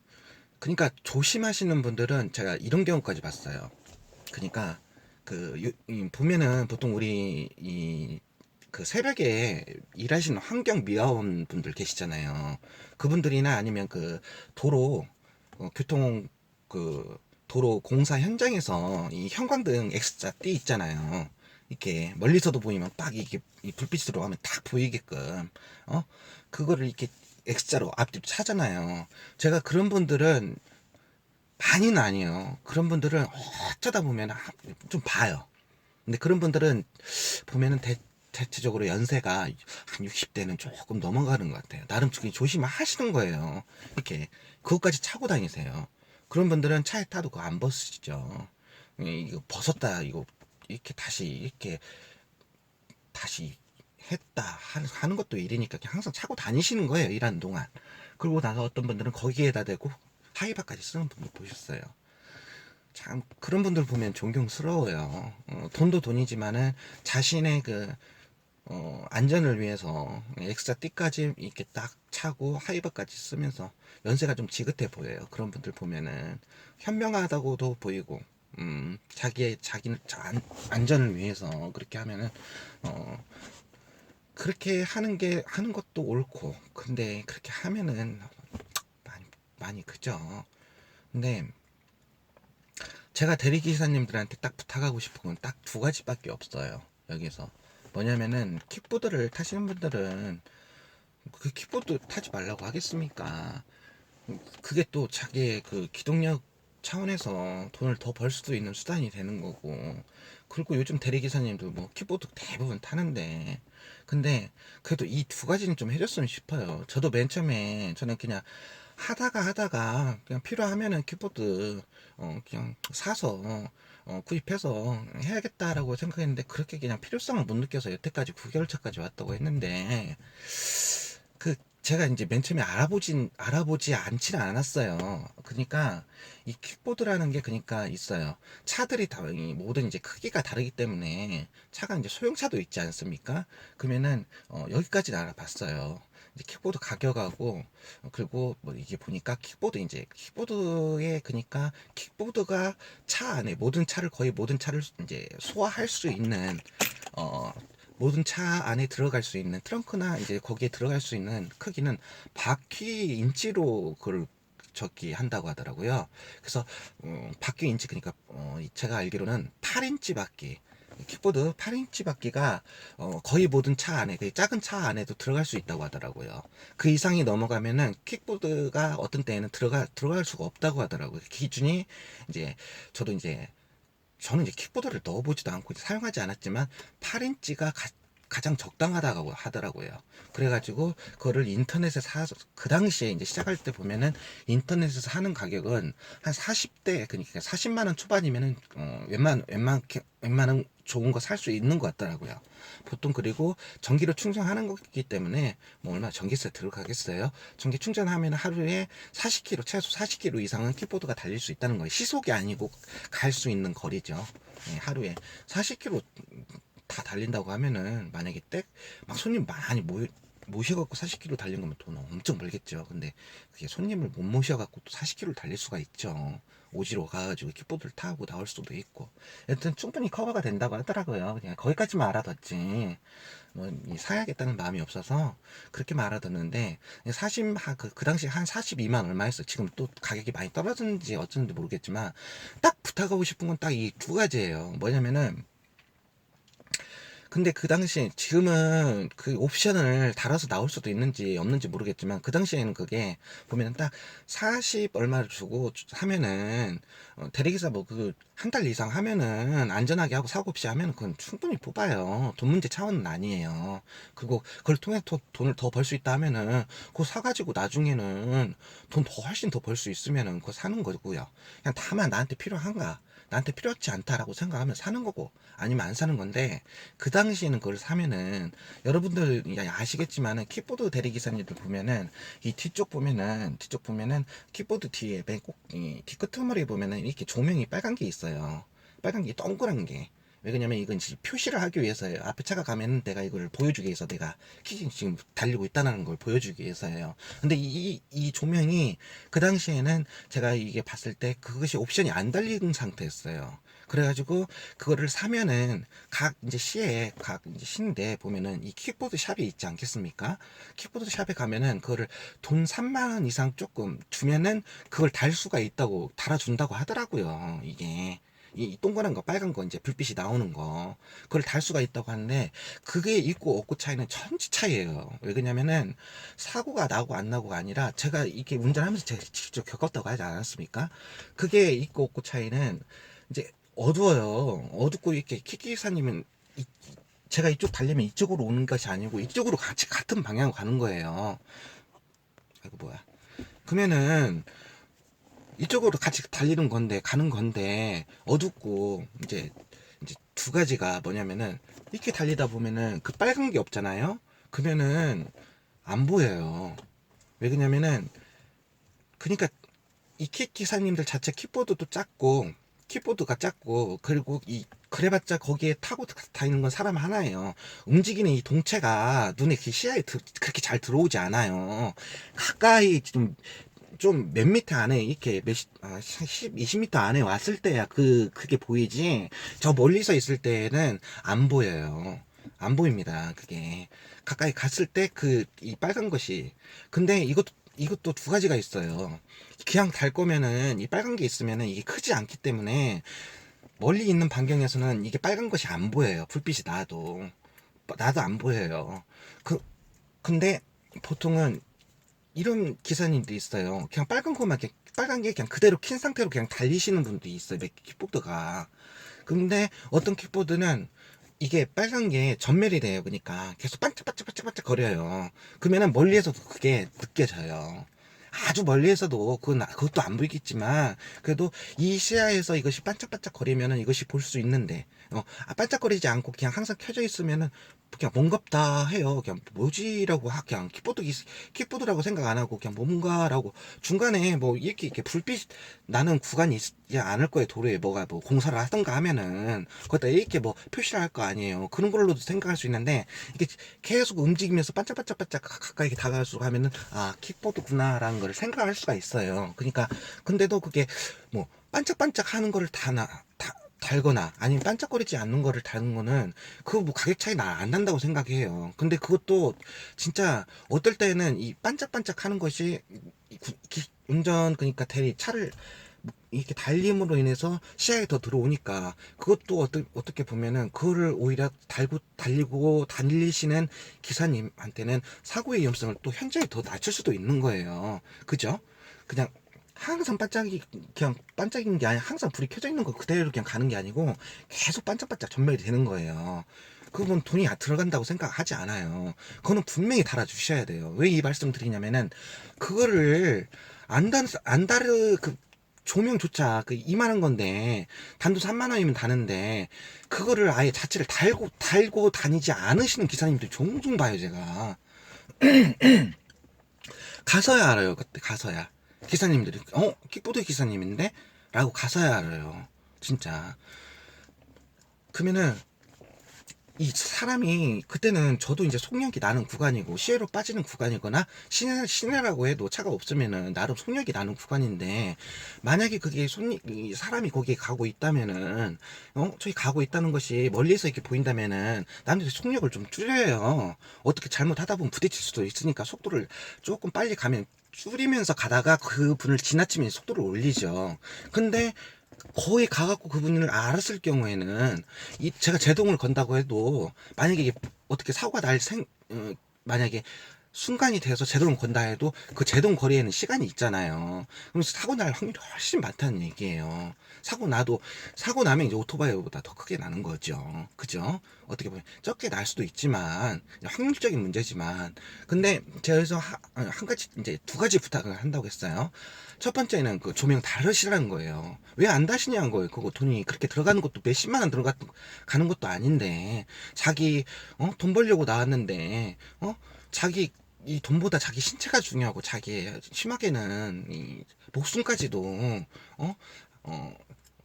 그러니까 조심하시는 분들은 제가 이런 경우까지 봤어요. 그러니까 보면은 보통 우리 그 새벽에 일하시는 환경미화원 분들 계시잖아요. 그분들이나 아니면 그 도로 교통 도로 공사 현장에서 이 형광등 X자 띠 있잖아요. 이렇게 멀리서도 보이면 빡 이게 이 불빛이 들어가면 딱 보이게끔 그거를 이렇게 X자로 앞뒤로 차잖아요. 제가 그런 분들은 많이는 아니에요. 그런 분들은 어쩌다 보면 좀 봐요. 근데 그런 분들은 보면은 대체적으로 연세가 한 60대는 조금 넘어가는 것 같아요. 나름 조심하시는 거예요. 이렇게 그것까지 차고 다니세요. 그런 분들은 차에 타도 그거 안 벗으시죠. 이거 벗었다 이거 이렇게 다시 했다 하는 것도 일이니까 그냥 항상 차고 다니시는 거예요, 일하는 동안. 그러고 나서 어떤 분들은 거기에다 대고 하이바까지 쓰는 분들 보셨어요. 참 그런 분들 보면 존경스러워요. 돈도 돈이지만은 자신의 안전을 위해서 엑스자 띠까지 이렇게 딱 차고 하이바까지 쓰면서 연세가 좀 지긋해 보여요. 그런 분들 보면은 현명하다고도 보이고, 자기 안전을 위해서 그렇게 하면은 어, 그렇게 하는 것도 옳고, 근데 그렇게 하면은 많이 많이 그죠. 근데 제가 대리기사님들한테 딱 부탁하고 싶은 건 딱 두 가지밖에 없어요. 여기서 뭐냐면은 킥보드를 타시는 분들은 그 킥보드 타지 말라고 하겠습니까? 그게 또 자기의 그 기동력 차원에서 돈을 더 벌 수도 있는 수단이 되는 거고, 그리고 요즘 대리기사님도 뭐 킥보드 대부분 타는데, 근데 그래도 이 두 가지는 좀 해줬으면 싶어요. 저도 맨 처음에 저는 그냥 하다가 그냥 필요하면은 킥보드 그냥 사서 구입해서 해야겠다라고 생각했는데, 그렇게 그냥 필요성을 못 느껴서 여태까지 9개월차까지 왔다고 했는데, 그 제가 이제 맨 처음에 알아보지 않지는 않았어요. 그러니까 이 킥보드라는 게 그러니까 있어요. 차들이 다 모든 이제 크기가 다르기 때문에 차가 이제 소형차도 있지 않습니까? 그러면은 여기까지는 알아봤어요. 이제 킥보드 가격하고, 그리고 뭐 이게 보니까 킥보드에 그러니까 킥보드가 차 안에 거의 모든 차를 이제 소화할 수 있는 어 모든 차 안에 들어갈 수 있는 트렁크나 이제 거기에 들어갈 수 있는 크기는 바퀴 인치로 그걸 적기 한다고 하더라고요. 그래서 바퀴 인치, 그러니까 제가 알기로는 8인치 바퀴, 킥보드 8인치 바퀴가 거의 모든 차 안에, 그 작은 차 안에도 들어갈 수 있다고 하더라고요. 그 이상이 넘어가면은 킥보드가 어떤 때에는 들어갈 수가 없다고 하더라고요. 기준이 이제 저도 이제 저는 이제 킥보드를 넣어보지도 않고 사용하지 않았지만 8인치가 가장 적당하다고 하더라고요. 그래가지고 그거를 인터넷에 사서, 그 당시에 이제 시작할 때 보면은 인터넷에서 하는 가격은 한 40대, 그러니까 40만 원 초반이면은 웬만한 좋은 거 살 수 있는 것 같더라고요. 보통. 그리고 전기로 충전하는 거기 때문에 뭐 얼마 전기세 들어가겠어요. 전기 충전하면 하루에 40km, 최소 40km 이상은 킥보드가 달릴 수 있다는 거예요. 시속이 아니고 갈 수 있는 거리죠. 예, 하루에 40km 다 달린다고 하면은, 만약에 막 손님 많이 모셔갖고 40km 달린 거면 돈 엄청 벌겠죠. 근데 그게 손님을 못 모셔갖고 또 40km 달릴 수가 있죠. 오지로 가가지고 킥보드를 타고 나올 수도 있고. 여튼 충분히 커버가 된다고 하더라고요. 그냥 거기까지만 알아뒀지 뭐 사야겠다는 마음이 없어서 그렇게만 알아뒀는데, 그 당시 한 42만 얼마였어. 지금 또 가격이 많이 떨어졌는지 어쩐지 모르겠지만, 딱 부탁하고 싶은 건 딱 이 두 가지예요. 뭐냐면은, 근데 그 당시, 지금은 그 옵션을 달아서 나올 수도 있는지 없는지 모르겠지만, 그 당시에는 그게 보면은 딱 40 얼마를 주고 하면은 대리기사 뭐 한 달 이상 하면은 안전하게 하고 사고 없이 하면 그건 충분히 뽑아요. 돈 문제 차원은 아니에요. 그리고 그걸 통해 돈을 더 벌 수 있다 하면은 그거 사가지고 나중에는 돈 더 훨씬 더 벌 수 있으면은 그거 사는 거고요. 그냥 다만 나한테 필요한가, 나한테 필요하지 않다라고 생각하면 사는 거고, 아니면 안 사는 건데, 그 당시에는 그걸 사면은, 여러분들 아시겠지만은 킥보드 대리기사님들 보면은 이 뒤쪽 보면은 킥보드 뒤에 맨꼭이 뒤끝머리 보면은 이렇게 조명이 빨간 게 있어요. 빨간 게 동그란 게. 왜 그러냐면 이건 표시를 하기 위해서예요. 앞에 차가 가면은 내가 이걸 보여주기 위해서, 내가 킥이 지금 달리고 있다는 걸 보여주기 위해서예요. 근데 이 조명이 그 당시에는 제가 이게 봤을 때 그것이 옵션이 안 달린 상태였어요. 그래가지고 그거를 사면은 각 이제 시인데 보면은 이 킥보드 샵이 있지 않겠습니까? 킥보드 샵에 가면은 그거를 돈 3만 원 이상 조금 주면은 그걸 달 수가 있다고, 달아준다고 하더라고요. 이게 이 동그란 거, 빨간 거, 이제 불빛이 나오는 거, 그걸 달 수가 있다고 하는데, 그게 있고 없고 차이는 천지 차이예요. 왜 그러냐면은 사고가 나고 안 나고가 아니라, 제가 이렇게 운전하면서 제가 직접 겪었다고 하지 않았습니까? 그게 있고 없고 차이는, 이제 어두워요. 어둡고 이렇게 키키사님은 제가 이쪽 달리면 이쪽으로 오는 것이 아니고 이쪽으로 같은 방향으로 가는 거예요. 아이고 뭐야. 그러면은 이쪽으로 같이 달리는 건데, 가는 건데, 어둡고, 이제 두 가지가 뭐냐면은, 이렇게 달리다 보면은 그 빨간 게 없잖아요? 그러면은 안 보여요. 왜 그러냐면은, 그러니까 이 기사님들 자체 키보드도 작고, 키보드가 작고, 그리고 그래봤자 거기에 타고 다니는 건 사람 하나예요. 움직이는 이 동체가 눈에 시야에 그렇게 잘 들어오지 않아요. 가까이 좀 몇 미터 안에 이렇게 10, 20미터 안에 왔을 때야 그게 보이지. 저 멀리서 있을 때는 안 보여요. 안 보입니다. 그게 가까이 갔을 때 이 빨간 것이. 근데 이것도 두 가지가 있어요. 그냥 달 거면은 이 빨간 게 있으면은 이게 크지 않기 때문에 멀리 있는 반경에서는 이게 빨간 것이 안 보여요. 불빛이 나도 안 보여요. 그 근데 보통은 이런 기사님도 있어요. 그냥 빨간 게 그냥 그대로 킨 상태로 그냥 달리시는 분도 있어요. 몇 킥보드가. 근데 어떤 킥보드는 이게 빨간 게 전멸이 돼요. 그러니까 계속 반짝반짝반짝반짝 거려요. 그러면은 멀리에서도 그게 느껴져요. 아주 멀리에서도 그것도 안 보이겠지만 그래도 이 시야에서 이것이 반짝반짝 거리면은 이것이 볼 수 있는데 반짝거리지 않고 그냥 항상 켜져 있으면은 그냥 뭔갑다 해요. 그냥 뭐지라고 그냥 킥보드라고 생각 안 하고 그냥 뭔가라고 중간에 뭐 이렇게 불빛 나는 구간이 있지 않을 거예요. 도로에 뭐가 뭐 공사를 하던가 하면은 거기다 이렇게 뭐 표시를 할 거 아니에요. 그런 걸로도 생각할 수 있는데 이게 계속 움직이면서 반짝반짝반짝 가까이 다가갈수록 하면은 킥보드구나라는 걸 생각할 수가 있어요. 그러니까 근데도 그게 뭐 반짝반짝 하는 거를 달거나 아니면 반짝거리지 않는 거를 다는 거는 그거 뭐 가격 차이 안 난다고 생각해요. 근데 그것도 진짜 어떨 때는 이 반짝반짝 하는 것이 운전 그러니까 차를 이렇게 달림으로 인해서 시야에 더 들어오니까 그것도 어떻게 보면은 그거를 오히려 달리고 달리시는 기사님한테는 사고의 위험성을 또 현저히 더 낮출 수도 있는 거예요. 그죠? 그냥 항상 그냥 반짝이는 게 아니라 항상 불이 켜져 있는 거 그대로 그냥 가는 게 아니고 계속 반짝반짝 전멸이 되는 거예요. 그건 돈이 들어간다고 생각하지 않아요. 그거는 분명히 달아주셔야 돼요. 왜 이 말씀 드리냐면은 그거를 안 다르 조명조차 이만한 건데 단도 3만 원이면 다는데 그거를 아예 자체를 달고 다니지 않으시는 기사님들 종종 봐요 제가. 가서야 알아요. 그때 가서야 기사님들이 킥보드 기사님인데 라고 가서야 알아요. 진짜. 그러면은 이 사람이 그때는 저도 이제 속력이 나는 구간이고 시외로 빠지는 구간이거나 시내라고 해도 차가 없으면은 나름 속력이 나는 구간인데 만약에 그게 이 사람이 거기에 가고 있다면은 저기 가고 있다는 것이 멀리서 이렇게 보인다면은 남들이 속력을 좀 줄여요. 어떻게 잘못하다 보면 부딪힐 수도 있으니까 속도를 조금 빨리 가면 줄이면서 가다가 그 분을 지나치면 속도를 올리죠. 근데 거기 가갖고 그분을 알았을 경우에는 제가 제동을 건다고 해도 만약에 이게 어떻게 사고가 만약에 순간이 돼서 제동을 건다 해도 그 제동 거리에는 시간이 있잖아요. 그럼 사고 날 확률이 훨씬 많다는 얘기예요. 사고 나면 이제 오토바이보다 더 크게 나는 거죠. 그죠? 어떻게 보면 적게 날 수도 있지만 확률적인 문제지만 근데 제가 그래서 한 가지 이제 두 가지 부탁을 한다고 했어요. 첫 번째는 그 조명 다르시라는 거예요. 왜 안 다시냐는 거예요. 그거 돈이 그렇게 들어가는 것도 몇십만 원 가는 것도 아닌데 자기 돈 벌려고 나왔는데 자기 이 돈보다 자기 신체가 중요하고 자기 심하게는 이 목숨까지도 어?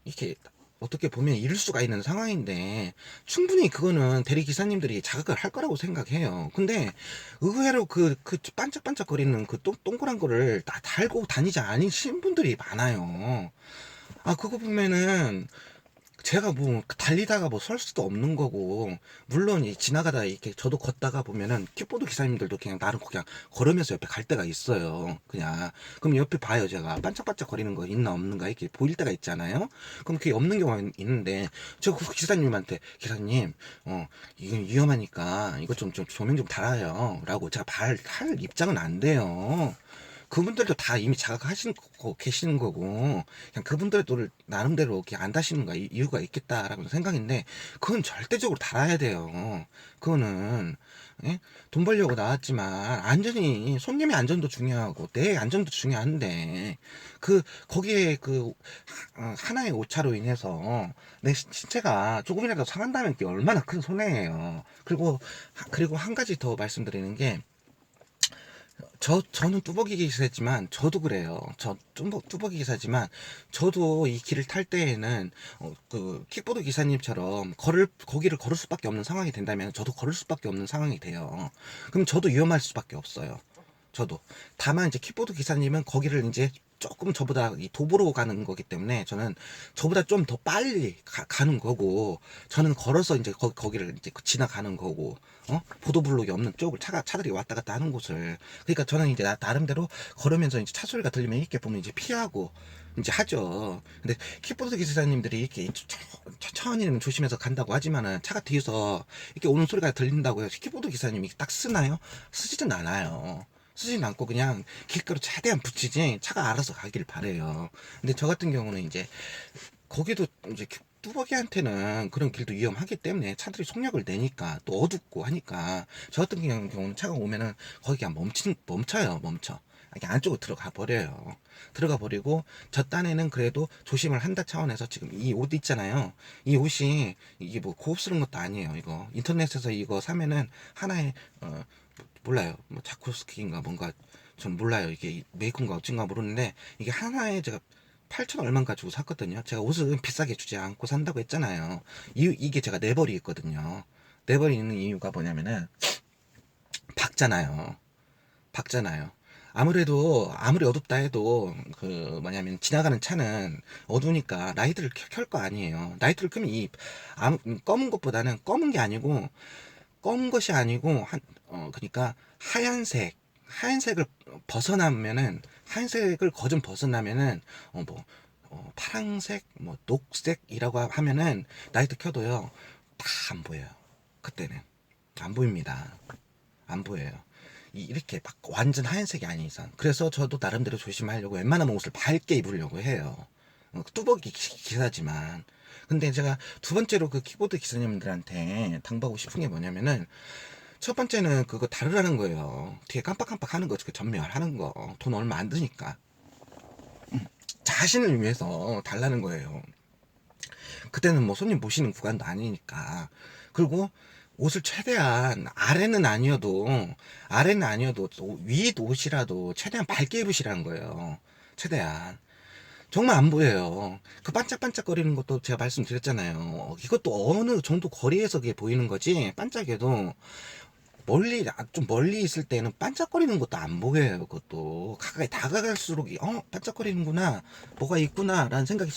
이렇게 어떻게 보면 잃을 수가 있는 상황인데 충분히 그거는 대리기사님들이 자각을 할 거라고 생각해요. 근데 의외로 그 반짝반짝거리는 그 동그란 거를 다 달고 다니지 않으신 분들이 많아요. 그거 보면은 제가 뭐 달리다가 뭐 설 수도 없는 거고 물론 지나가다 이렇게 저도 걷다가 보면은 킥보드 기사님들도 그냥 나름 그냥 걸으면서 옆에 갈 때가 있어요. 그냥 그럼 옆에 봐요. 제가 반짝반짝 거리는 거 있나 없는가 이렇게 보일 때가 있잖아요. 그럼 그게 없는 경우가 있는데 제가 그 기사님한테 기사님 이건 위험하니까 이거 좀 조명 좀 달아요 라고 제가 할 입장은 안 돼요. 그분들도 다 이미 자각하시는 거 계시는 거고, 그냥 그분들도 나름대로 이렇게 안 다시는 거 이유가 있겠다라고 생각인데, 그건 절대적으로 달아야 돼요. 그거는, 예? 돈 벌려고 나왔지만, 안전이, 손님의 안전도 중요하고, 내 안전도 중요한데, 거기에 하나의 오차로 인해서, 내 신체가 조금이라도 상한다면 그게 얼마나 큰 손해예요. 그리고 한 가지 더 말씀드리는 게, 저는 뚜벅이 기사지만, 저도 그래요. 뚜벅이 기사지만, 저도 이 길을 탈 때에는, 킥보드 기사님처럼 거기를 걸을 수밖에 없는 상황이 된다면, 저도 걸을 수밖에 없는 상황이 돼요. 그럼 저도 위험할 수밖에 없어요. 저도. 다만 이제 킥보드 기사님은 거기를 이제 조금 저보다 이 도보로 가는 거기 때문에 저는 저보다 좀 더 빨리 가는 거고, 저는 걸어서 이제 거기를 이제 지나가는 거고, 보도블록이 없는 쪽을 차들이 왔다 갔다 하는 곳을. 그러니까 저는 이제 나름대로 걸으면서 이제 차 소리가 들리면 이렇게 보면 이제 피하고 이제 하죠. 근데 킥보드 기사님들이 이렇게 천천히 조심해서 간다고 하지만은, 차가 뒤에서 이렇게 오는 소리가 들린다고 해서 킥보드 기사님이 딱 쓰나요? 쓰지는 않아요. 쓰진 않고 그냥 길가로 최대한 붙이지, 차가 알아서 가기를 바래요. 근데 저 같은 경우는 이제 거기도 이제 뚜벅이한테는 그런 길도 위험하기 때문에 차들이 속력을 내니까, 또 어둡고 하니까, 저 같은 경우는 차가 오면은 거기 그냥 멈춰요. 멈춰. 이렇게 안쪽으로 들어가 버려요. 들어가 버리고, 저 딴에는 그래도 조심을 한다 차원에서 지금 이 옷 있잖아요. 이 옷이 이게 뭐 고급스러운 것도 아니에요. 이거 인터넷에서 이거 사면은 하나에 몰라요. 뭐 자코스키인가 뭔가 전 몰라요. 이게 메이커인가 어쩐가 모르는데, 이게 하나에 제가 8천 얼마 가지고 샀거든요. 제가 옷은 비싸게 주지 않고 산다고 했잖아요. 이게 제가 네벌이 있거든요. 네벌이 있는 이유가 뭐냐면은, 박잖아요. 박잖아요. 아무래도 아무리 어둡다 해도 뭐냐면, 지나가는 차는 어두우니까 라이트를 켤 거 아니에요. 라이트를 끄면 검은 것보다는, 검은 것이 아니고 그러니까 하얀색을 벗어나면은, 하얀색을 거좀 벗어나면은, 파랑색, 뭐 녹색이라고 하면은 라이트 켜도요 다 안 보여요. 그때는 안 보입니다. 안 보여요. 이렇게 막 완전 하얀색이 아닌 이상. 그래서 저도 나름대로 조심하려고 웬만하면 옷을 밝게 입으려고 해요. 뚜벅이 기사지만. 근데 제가 두 번째로 그 키보드 기사님들한테 당부하고 싶은 게 뭐냐면은, 첫 번째는 그거 다르라는 거예요. 뒤에 깜빡깜빡 하는 거, 그 전멸하는 거. 돈 얼마 안 드니까. 자신을 위해서 달라는 거예요. 그때는 뭐 손님 모시는 구간도 아니니까. 그리고 옷을 최대한 아래는 아니어도 위 옷이라도 최대한 밝게 입으시라는 거예요. 최대한. 정말 안 보여요. 그 반짝반짝거리는 것도 제가 말씀드렸잖아요. 이것도 어느 정도 거리에서 그게 보이는 거지, 반짝여도 좀 멀리 있을 때는 반짝거리는 것도 안 보여요. 그것도 가까이 다가갈수록 반짝거리는구나, 뭐가 있구나 라는 생각이